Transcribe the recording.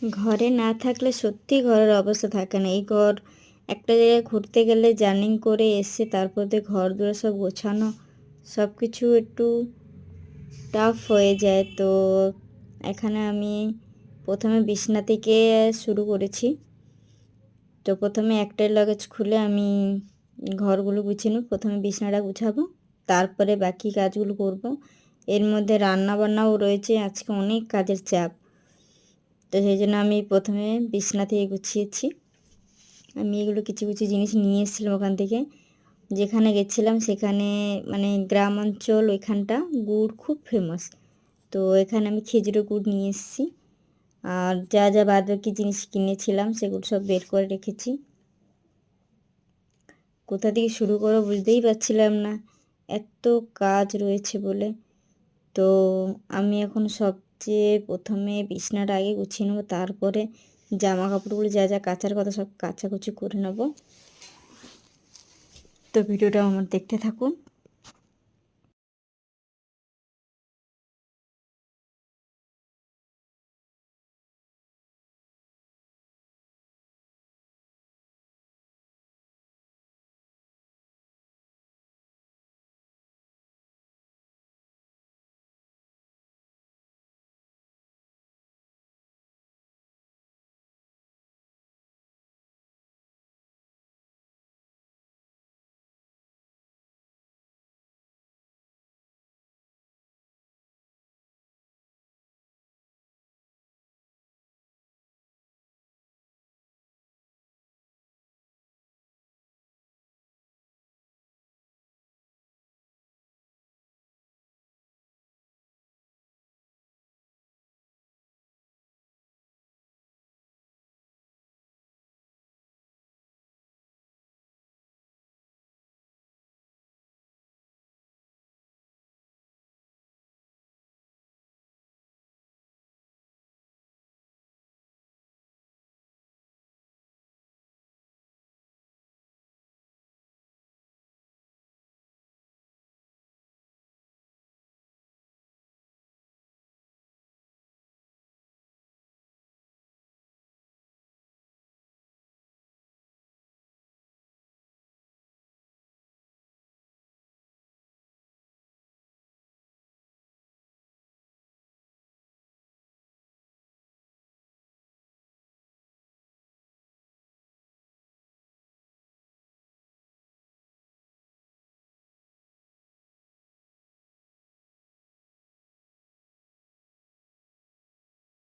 ঘরে না থাকলে সত্যি ঘরের অবস্থা থাকে না। এই ঘর একটা জায়গায় ঘুরতে গেলে জার্নি করে এসে তারপর দিয়ে ঘর দুয়ার সব গোছানো সব কিছু একটু টাফ হয়ে যায়। তো এখানে আমি প্রথমে বিছনা থেকে শুরু করেছি। তো প্রথমে একটাই লাগেজ খুলে আমি ঘরগুলো গুছিয়ে নেব। প্রথমে বিছনাটা গুছাবো, তারপরে বাকি কাজগুলো করব। এর মধ্যে রান্না বান্নাও রয়েছে, আজকে অনেক কাজের চাপ। তো সেই জন্য আমি প্রথমে বিছনা থেকে গুছিয়েছি। আমি এগুলো কিছু কিছু জিনিস নিয়ে এসেছিলাম ওখান থেকে। যেখানে গেছিলাম সেখানে মানে গ্রাম অঞ্চল, ওইখানটা গুড় খুব ফেমাস। তো এখানে আমি খেজুরের গুড় নিয়ে এসেছি। আর যা যা বাদ বাকি জিনিস কিনেছিলাম সেগুলো সব বের করে রেখেছি। কোথা থেকে শুরু করবো বুঝতেই পারছিলাম না, এত কাজ রয়েছে বলে। তো আমি এখন সবচেয়ে প্রথমে বিছনাটা আগে গুছিয়ে নেবো, তারপরে জামা কাপড়গুলো যা যা কাচার কথা সব কাচাকুচি করে নেব। তো ভিডিওটা আমার দেখতে থাকুন।